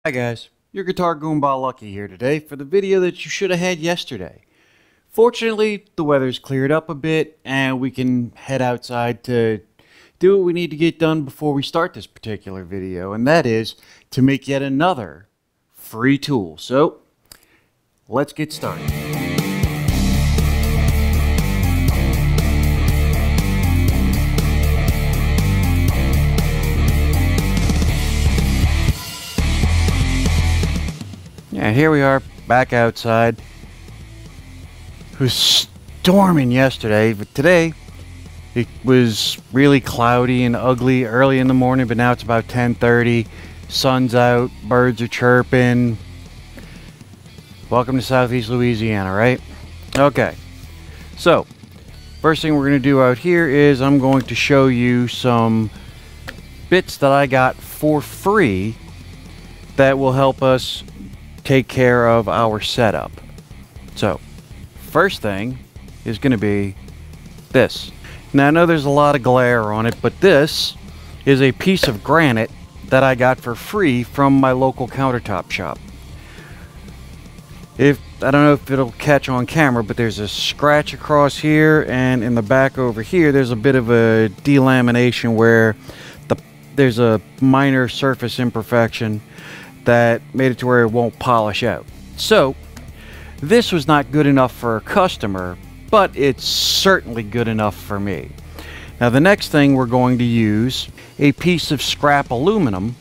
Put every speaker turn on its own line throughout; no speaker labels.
Hi guys, your Guitar Goomba Lucky here today for the video that you should have had yesterday. Fortunately, the weather's cleared up a bit and we can head outside to do what we need to get done before we start this particular video, and that is to make yet another free tool. So, let's get started. Yeah, here we are back outside. It was storming yesterday, but today it was really cloudy and ugly early in the morning, but now it's about 10:30. Sun's out, birds are chirping. Welcome to Southeast Louisiana, right? Okay, so first thing we're going to do out here is I'm going to show you some bits that I got for free that will help us take care of our setup. So first thing is going to be this. Now I know there's a lot of glare on it, but this is a piece of granite that I got for free from my local countertop shop. I don't know if it'll catch on camera, but there's a scratch across here, and in the back over here there's a bit of a delamination where there's a minor surface imperfection that made it to where it won't polish out. So this was not good enough for a customer, but it's certainly good enough for me. Now the next thing we're going to use a piece of scrap aluminum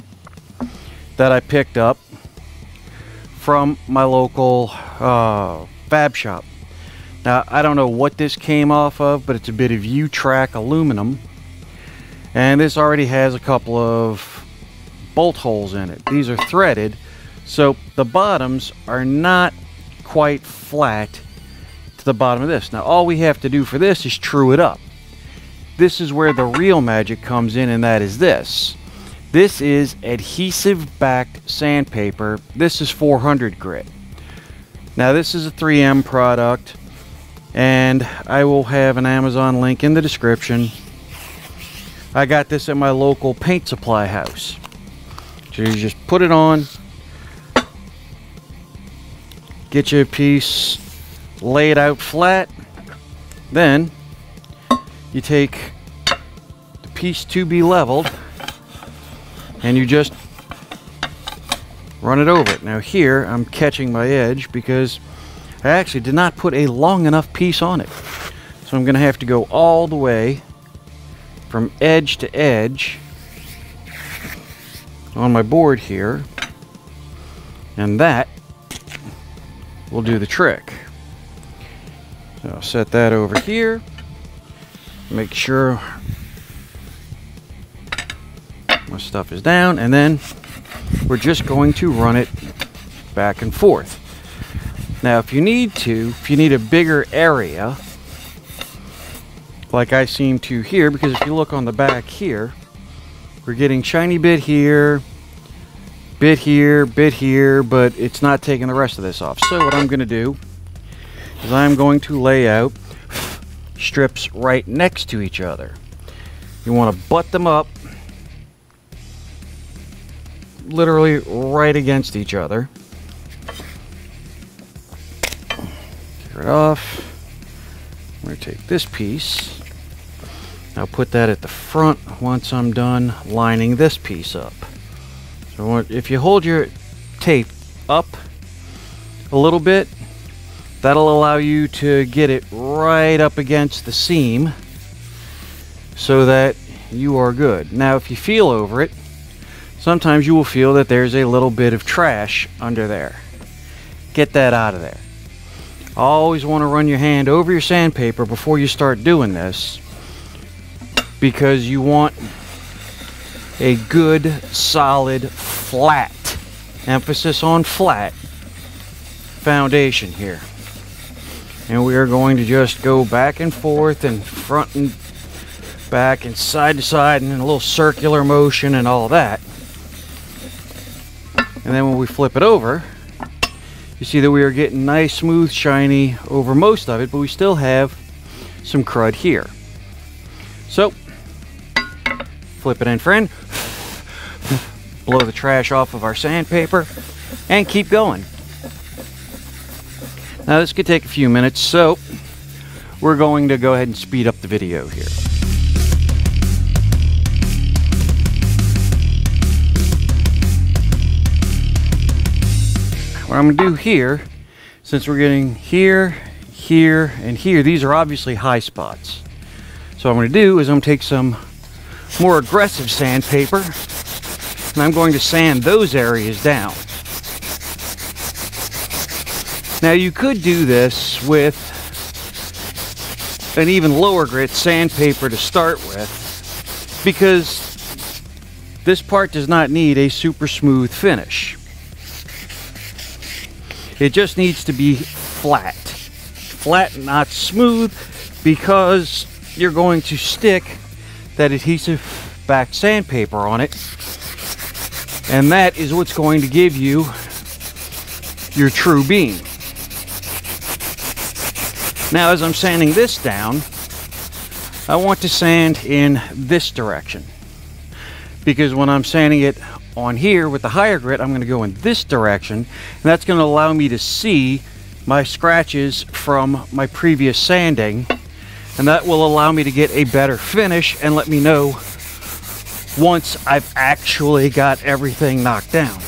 that I picked up from my local fab shop. Now I don't know what this came off of, but it's a bit of U-track aluminum, and this already has a couple of bolt holes in it. These are threaded, so the bottoms are not quite flat to the bottom of this. Now all we have to do for this is true it up. This is where the real magic comes in, and that is this. This is adhesive backed sandpaper. This is 400 grit. Now this is a 3M product, and I will have an Amazon link in the description. I got this at my local paint supply house. So you just put it on, get you a piece laid out flat, then you take the piece to be leveled and you just run it over it. Now here I'm catching my edge because I actually did not put a long enough piece on it. So I'm going to have to go all the way from edge to edge on my board here, and that will do the trick. So I'll set that over here, make sure my stuff is down, and then we're just going to run it back and forth. Now if you need a bigger area like I seem to here, because if you look on the back here, we're getting shiny bit here, bit here, but it's not taking the rest of this off. So what I'm going to do is I'm going to lay out strips right next to each other. You want to butt them up literally right against each other. Tear it off. I'm going to take this piece. I'll put that at the front once I'm done lining this piece up. So if you hold your tape up a little bit, that'll allow you to get it right up against the seam so that you are good. Now if you feel over it, sometimes you will feel that there's a little bit of trash under there. Get that out of there. Always want to run your hand over your sandpaper before you start doing this, because you want a good, solid, flat, emphasis on flat, foundation here. And we are going to just go back and forth and front and back and side to side and in a little circular motion and all that. And then when we flip it over, you see that we are getting nice, smooth, shiny over most of it, but we still have some crud here. So flip it in, friend. blow the trash off of our sandpaper, and keep going. Now this could take a few minutes, so we're going to go ahead and speed up the video here. What I'm going to do here, since we're getting here, here, and here, these are obviously high spots. So what I'm going to do is I'm going to take some more aggressive sandpaper, and I'm going to sand those areas down. Now you could do this with an even lower grit sandpaper to start with, because this part does not need a super smooth finish. It just needs to be flat. Flat, not smooth, because you're going to stick that adhesive back sandpaper on it, and that is what's going to give you your true beam. Now as I'm sanding this down, I want to sand in this direction, because when I'm sanding it on here with the higher grit, I'm going to go in this direction, and that's going to allow me to see my scratches from my previous sanding, and that will allow me to get a better finish and let me know once I've actually got everything knocked down.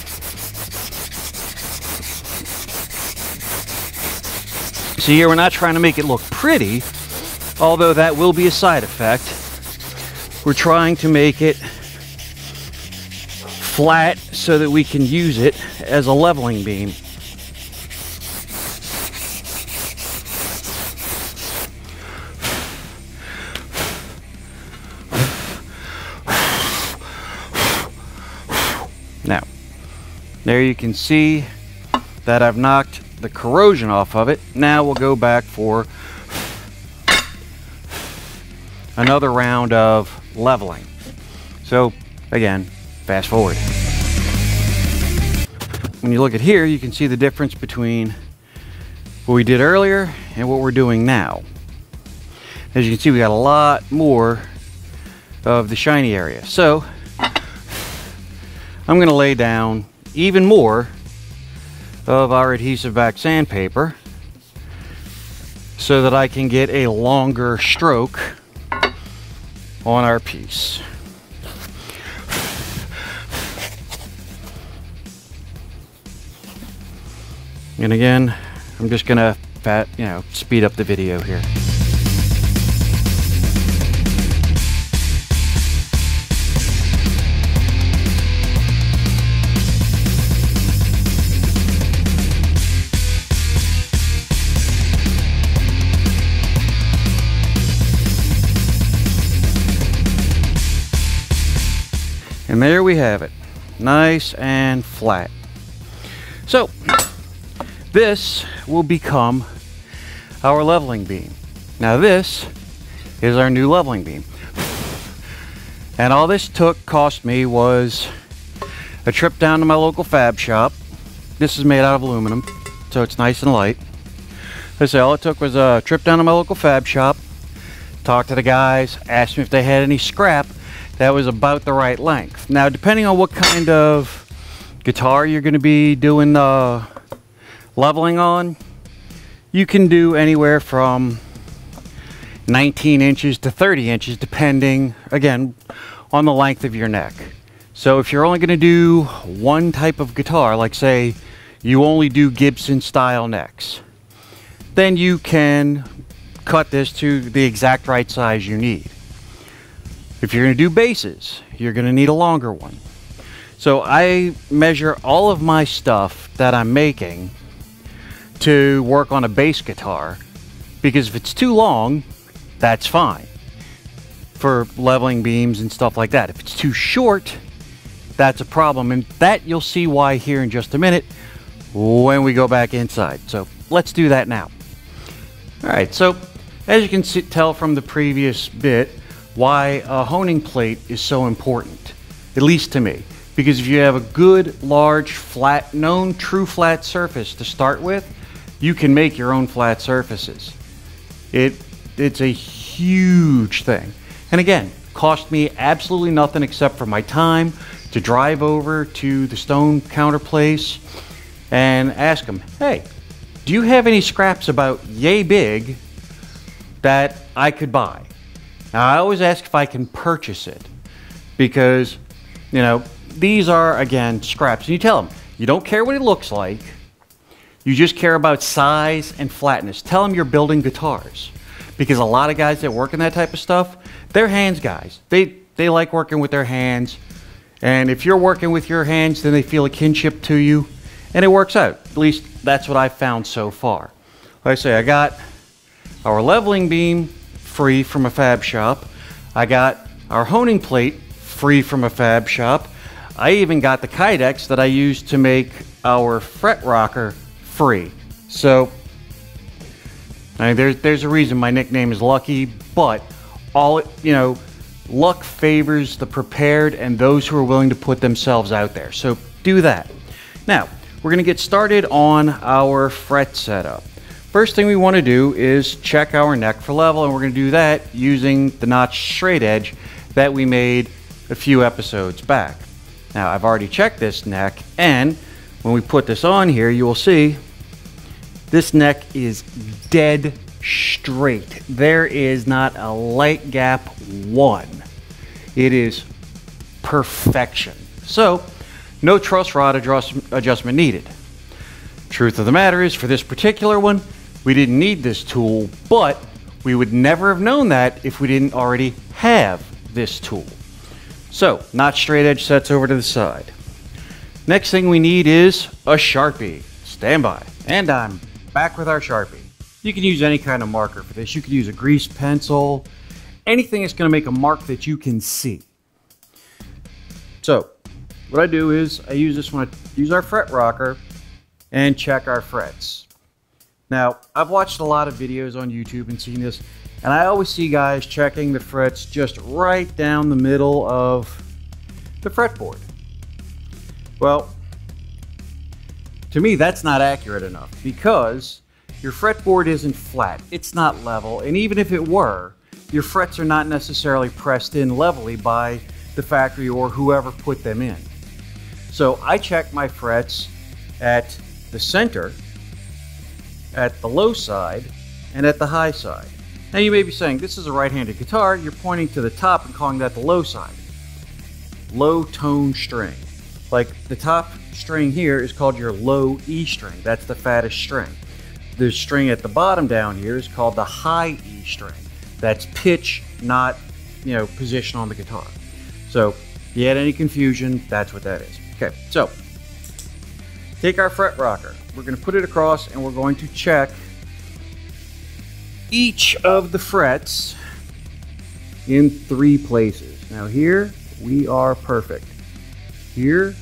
See, here we're not trying to make it look pretty, although that will be a side effect. We're trying to make it flat so that we can use it as a leveling beam. Now, there you can see that I've knocked the corrosion off of it. Now we'll go back for another round of leveling. So again, fast forward. When you look at here, you can see the difference between what we did earlier and what we're doing now. As you can see, we got a lot more of the shiny area. So I'm going to lay down even more of our adhesive back sandpaper so that I can get a longer stroke on our piece. And again, I'm just gonna speed up the video here. And there we have it, nice and flat. So this will become our leveling beam. Now this is our new leveling beam. And all this cost me was a trip down to my local fab shop. This is made out of aluminum, so it's nice and light. Let's say all it took was a trip down to my local fab shop, talked to the guys, asked me if they had any scrap that was about the right length. Now, depending on what kind of guitar you're going to be doing the leveling on, you can do anywhere from 19 inches to 30 inches, depending, again, on the length of your neck. So if you're only going to do one type of guitar, like say you only do Gibson style necks, then you can cut this to the exact right size you need. If you're going to do basses, you're going to need a longer one. So I measure all of my stuff that I'm making to work on a bass guitar, because if it's too long, that's fine for leveling beams and stuff like that. If it's too short, that's a problem, and that you'll see why here in just a minute when we go back inside. So let's do that now. Alright, so as you can tell from the previous bit, why a honing plate is so important, at least to me. Because if you have a good, large, flat, known true flat surface to start with, you can make your own flat surfaces. It's a huge thing. And again, cost me absolutely nothing except for my time to drive over to the stone counter place and ask them, hey, do you have any scraps about yay big that I could buy? Now, I always ask if I can purchase it because, you know, these are, again, scraps. And you tell them, you don't care what it looks like. You just care about size and flatness. Tell them you're building guitars. Because a lot of guys that work in that type of stuff, they're hands guys. They like working with their hands. And if you're working with your hands, then they feel a kinship to you. And it works out. At least that's what I've found so far. Like I say, I got our leveling beam free from a fab shop. I got our honing plate free from a fab shop. I even got the kydex that I used to make our fret rocker free. So, I mean, there's a reason my nickname is Lucky, but luck favors the prepared and those who are willing to put themselves out there. So do that. Now, we're going to get started on our fret setup. First thing we want to do is check our neck for level, and we're going to do that using the notch straight edge that we made a few episodes back. Now, I've already checked this neck, and when we put this on here, you will see this neck is dead straight. There is not a light gap one. It is perfection. So, no truss rod adjustment needed. Truth of the matter is, for this particular one, we didn't need this tool, but we would never have known that if we didn't already have this tool. So, notch straight edge sets over to the side. Next thing we need is a Sharpie. Stand by. And I'm back with our Sharpie. You can use any kind of marker for this. You could use a grease pencil, anything that's going to make a mark that you can see. So, what I do is I use this when I use our fret rocker and check our frets. Now, I've watched a lot of videos on YouTube and seen this, and I always see guys checking the frets just right down the middle of the fretboard. Well, to me, that's not accurate enough because your fretboard isn't flat, it's not level, and even if it were, your frets are not necessarily pressed in levelly by the factory or whoever put them in. So I check my frets at the center, at the low side, and at the high side. Now you may be saying, this is a right-handed guitar, you're pointing to the top and calling that the low side. Low tone string. Like the top string here is called your low E string. That's the fattest string. The string at the bottom down here is called the high E string. That's pitch, not, position on the guitar. So if you had any confusion, that's what that is. Okay, so take our fret rocker. We're going to put it across and we're going to check each of the frets in 3 places. Now here we are perfect. Here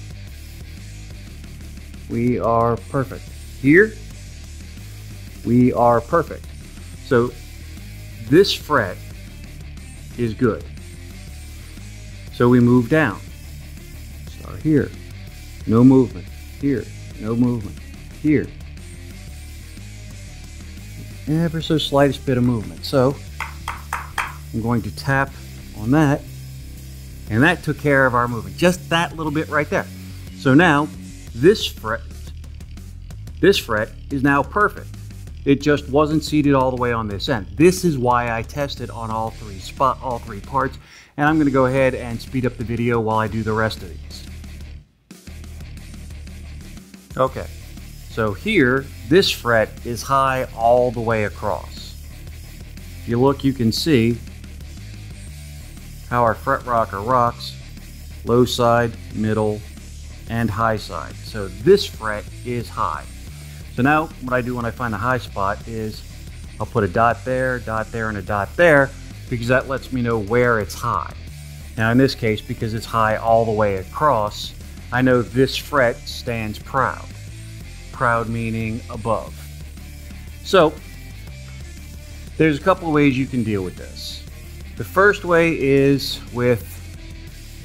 we are perfect. Here we are perfect. So this fret is good. So we move down. Start here. No movement. Here. No movement. Here. Ever so slightest bit of movement. So I'm going to tap on that, and that took care of our movement. Just that little bit right there. So now this fret is now perfect. It just wasn't seated all the way on this end. This is why I tested on all three parts, and I'm going to go ahead and speed up the video while I do the rest of these. Okay, so here, this fret is high all the way across. If you look, you can see how our fret rocker rocks, low side, middle, and high side. So this fret is high. So now what I do when I find a high spot is I'll put a dot there, and a dot there, because that lets me know where it's high. Now in this case, because it's high all the way across, I know this fret stands proud. Proud meaning above. So there's a couple of ways you can deal with this. The first way is with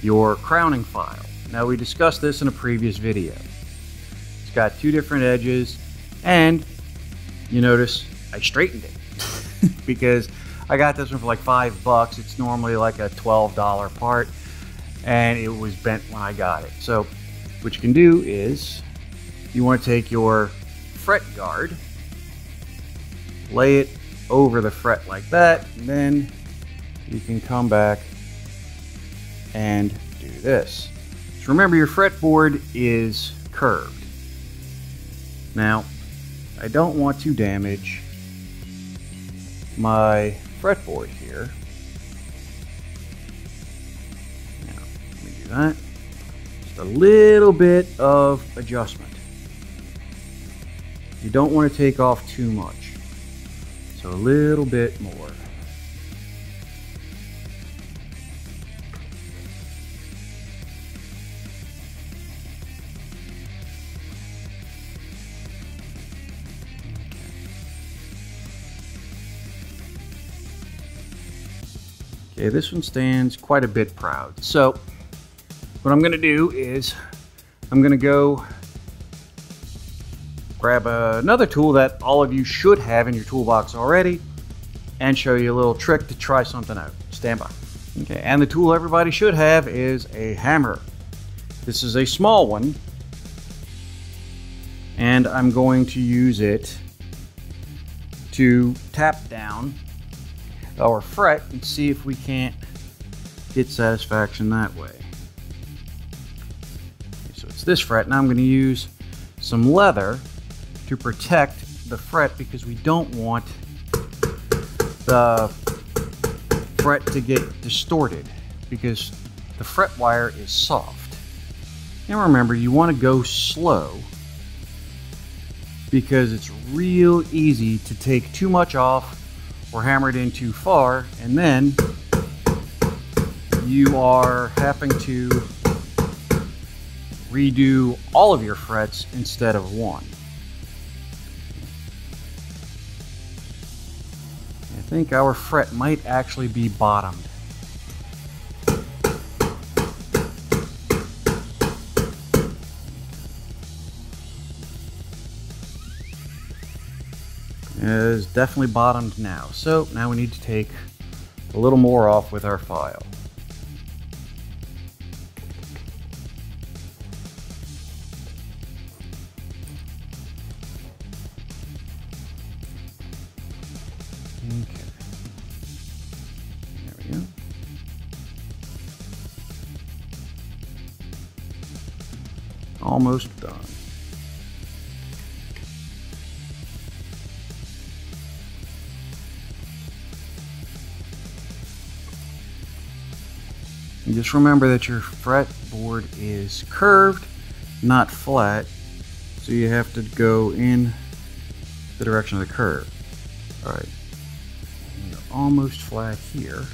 your crowning file. Now we discussed this in a previous video. It's got 2 different edges, and you notice I straightened it because I got this one for like $5. It's normally like a $12 part, and it was bent when I got it. So what you can do is you want to take your fret guard, lay it over the fret like that, and then you can come back and do this. So remember, your fretboard is curved. Now, I don't want to damage my fretboard here. Now, let me do that. Just a little bit of adjustment. You don't want to take off too much. So a little bit more. Okay, this one stands quite a bit proud. So what I'm going to do is I'm going to go grab another tool that all of you should have in your toolbox already and show you a little trick to try something out. Stand by. Okay, and the tool everybody should have is a hammer. This is a small one, and I'm going to use it to tap down our fret and see if we can't get satisfaction that way. Okay, so it's this fret. Now I'm going to use some leather to protect the fret because we don't want the fret to get distorted because the fret wire is soft. And remember, you want to go slow because it's real easy to take too much off or hammer it in too far, and then you are having to redo all of your frets instead of one. I think our fret might actually be bottomed. It is definitely bottomed now. So now we need to take a little more off with our file. Okay. There we go. Almost done. And just remember that your fretboard is curved, not flat, so you have to go in the direction of the curve. All right, you're almost flat here.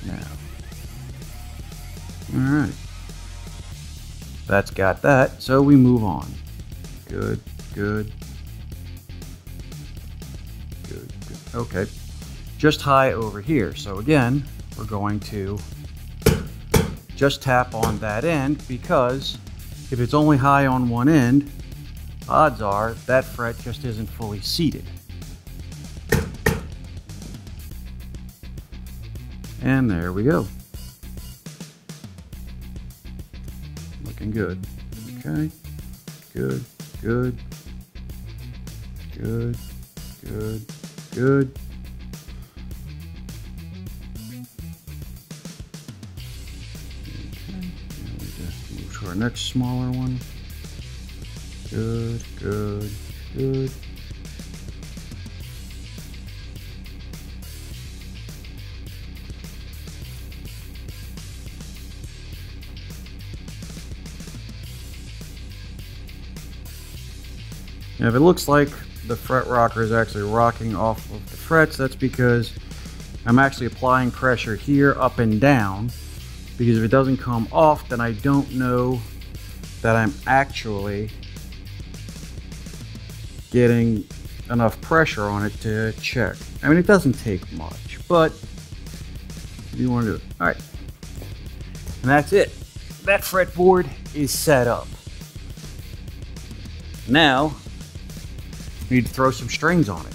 Now, all right. That's got that, so we move on. Good, good, good, good. Okay, just high over here. So again, we're going to just tap on that end because if it's only high on one end, odds are that fret just isn't fully seated. And there we go. Looking good. Okay. Good, good, good, good, good. Okay. And we just move to our next smaller one. Good, good, good. Now, if it looks like the fret rocker is actually rocking off of the frets, that's because I'm actually applying pressure here up and down, because if it doesn't come off, then I don't know that I'm actually getting enough pressure on it to check. I mean, it doesn't take much, but you want to do. All right. And that's it. That fretboard is set up. Now, we need to throw some strings on it.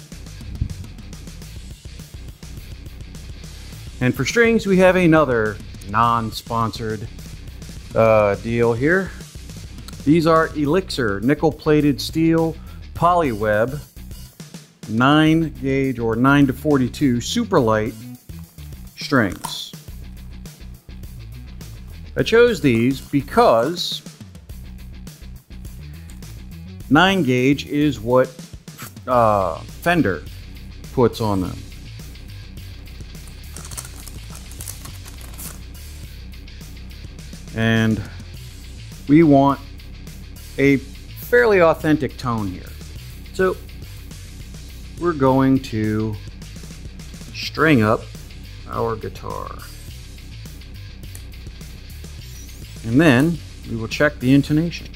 And for strings, we have another non-sponsored deal here. These are Elixir nickel-plated steel polyweb 9 gauge or 9 to 42 super light strings. I chose these because 9 gauge is what Fender puts on them. And we want a fairly authentic tone here. So we're going to string up our guitar. And then we will check the intonation.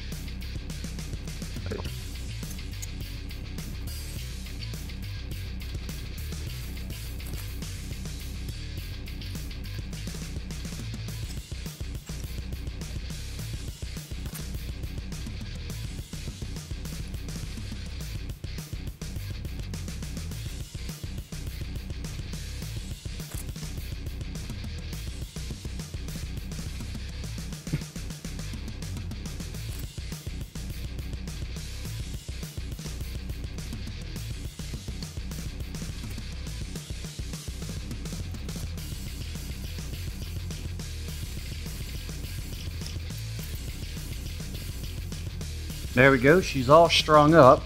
There we go, she's all strung up.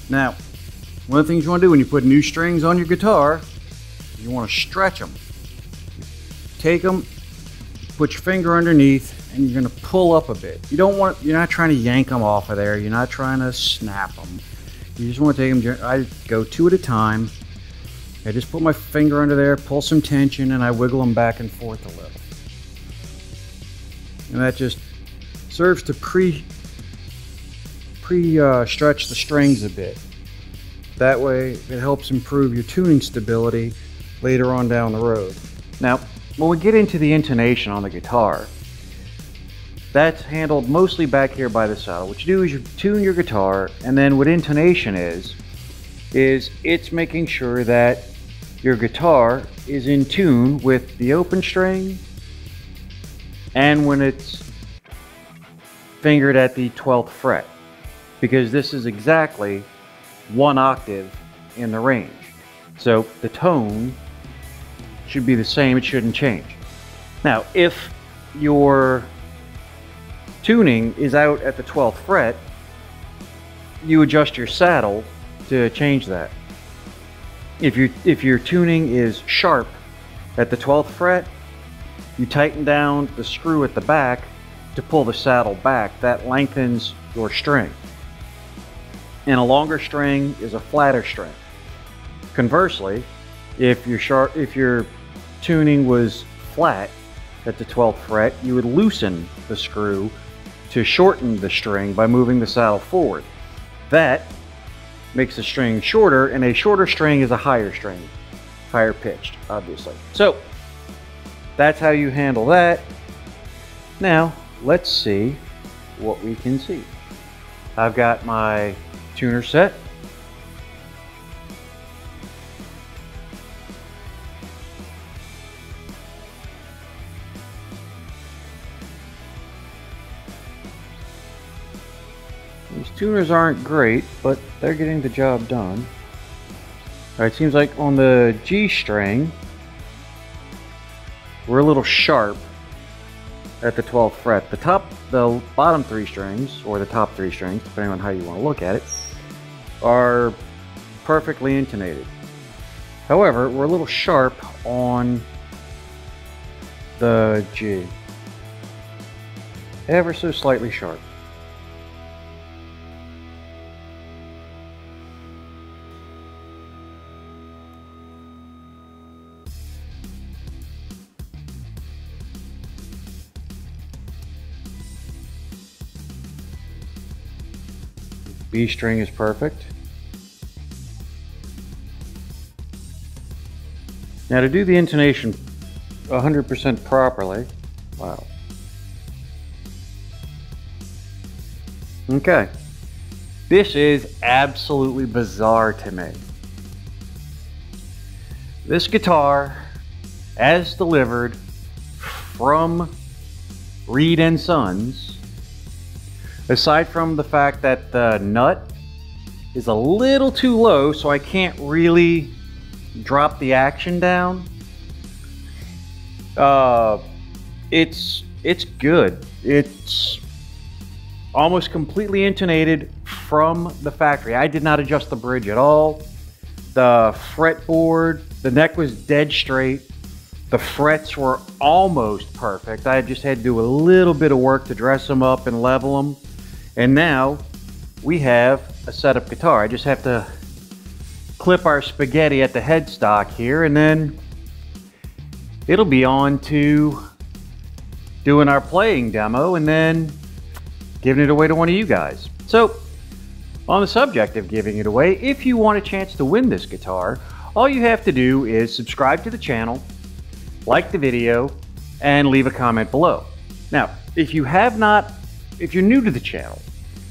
Now, one of the things you want to do when you put new strings on your guitar, you want to stretch them. Take them, put your finger underneath, and you're going to pull up a bit. You're not trying to yank them off of there, you're not trying to snap them. You just want to take them, I go 2 at a time. I just put my finger under there, pull some tension, and I wiggle them back and forth a little. And that just serves to stretch the strings a bit. That way it helps improve your tuning stability later on down the road. Now, when we get into the intonation on the guitar, that's handled mostly back here by the saddle. What you do is you tune your guitar, and then what intonation is it's making sure that your guitar is in tune with the open string and when it's fingered at the 12th fret. Because this is exactly 1 octave in the range. So the tone should be the same, it shouldn't change. Now, if your tuning is out at the 12th fret, you adjust your saddle to change that. If your tuning is sharp at the 12th fret, you tighten down the screw at the back to pull the saddle back. That lengthens your string. And a longer string is a flatter string. Conversely, if your tuning was flat at the 12th fret, you would loosen the screw to shorten the string by moving the saddle forward. That makes the string shorter, and a shorter string is a higher string, higher pitched, obviously. So that's how you handle that. Now let's see what we can see. I've got my tuner set. These tuners aren't great, but they're getting the job done. Alright, seems like on the G string, we're a little sharp at the 12th fret. The bottom 3 strings, or the top 3 strings, depending on how you want to look at it, are perfectly intonated. However, we're a little sharp on the G. Ever so slightly sharp. B string is perfect. Now to do the intonation 100% properly. Wow. Okay. This is absolutely bizarre to me. This guitar, as delivered from Reed and Sons, aside from the fact that the nut is a little too low, so I can't really drop the action down. It's good. It's almost completely intonated from the factory. I did not adjust the bridge at all. The fretboard, the neck was dead straight. The frets were almost perfect. I just had to do a little bit of work to dress them up and level them. And now we have a setup guitar. I just have to clip our spaghetti at the headstock here, and then it'll be on to doing our playing demo and then giving it away to one of you guys. So, on the subject of giving it away, if you want a chance to win this guitar, all you have to do is subscribe to the channel, like the video, and leave a comment below. Now, if you're new to the channel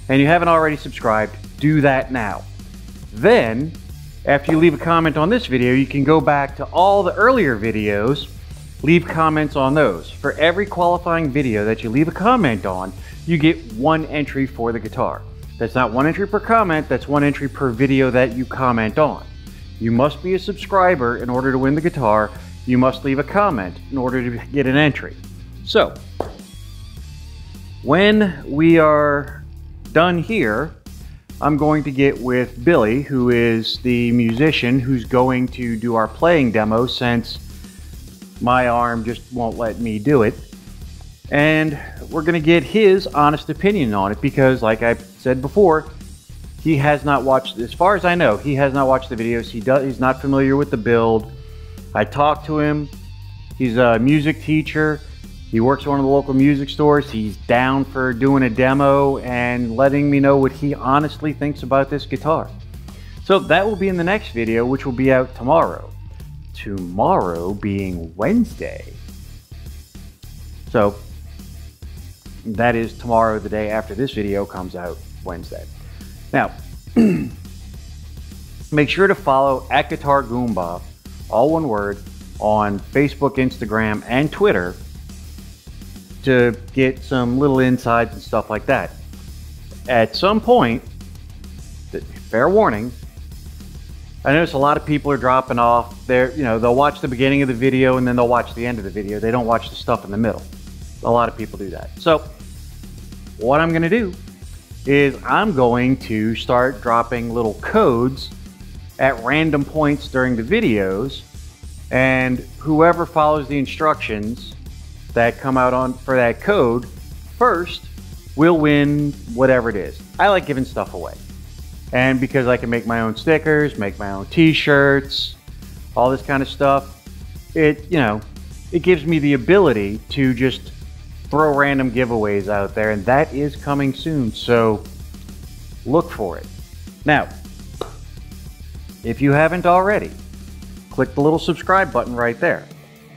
and you haven't already subscribed, do that now. Then, after you leave a comment on this video, you can go back to all the earlier videos, leave comments on those. For every qualifying video that you leave a comment on, you get 1 entry for the guitar. That's not 1 entry per comment, that's 1 entry per video that you comment on. You must be a subscriber in order to win the guitar. You must leave a comment in order to get an entry. So, when we are done here, I'm going to get with Billy, who is the musician who's going to do our playing demo since my arm just won't let me do it. And we're going to get his honest opinion on it because, like I said before, he has not watched, as far as I know, he has not watched the videos. He's not familiar with the build. I talked to him. He's a music teacher. He works at one of the local music stores. He's down for doing a demo and letting me know what he honestly thinks about this guitar. So that will be in the next video, which will be out tomorrow. Tomorrow being Wednesday. So that is tomorrow, the day after this video comes out, Wednesday. Now, make sure to follow at Guitar Goomba, all one word, on Facebook, Instagram, and Twitter to get some little insights and stuff like that. At some point, fair warning, I notice a lot of people are dropping off. They'll watch the beginning of the video and then they'll watch the end of the video. They don't watch the stuff in the middle. A lot of people do that. So what I'm going to do is I'm going to start dropping little codes at random points during the videos, and whoever follows the instructions that come out for that code first will win whatever it is. I like giving stuff away. And because I can make my own stickers, make my own t-shirts, all this kind of stuff, it gives me the ability to just throw random giveaways out there, and that is coming soon, so look for it. Now, if you haven't already, click the little subscribe button right there.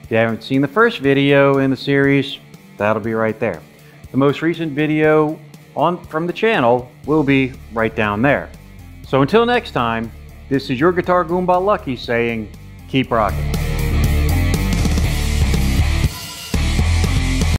If you haven't seen the first video in the series, that'll be right there. The most recent video from the channel will be right down there. So until next time, this is your Guitar Goomba Lucky saying, keep rocking.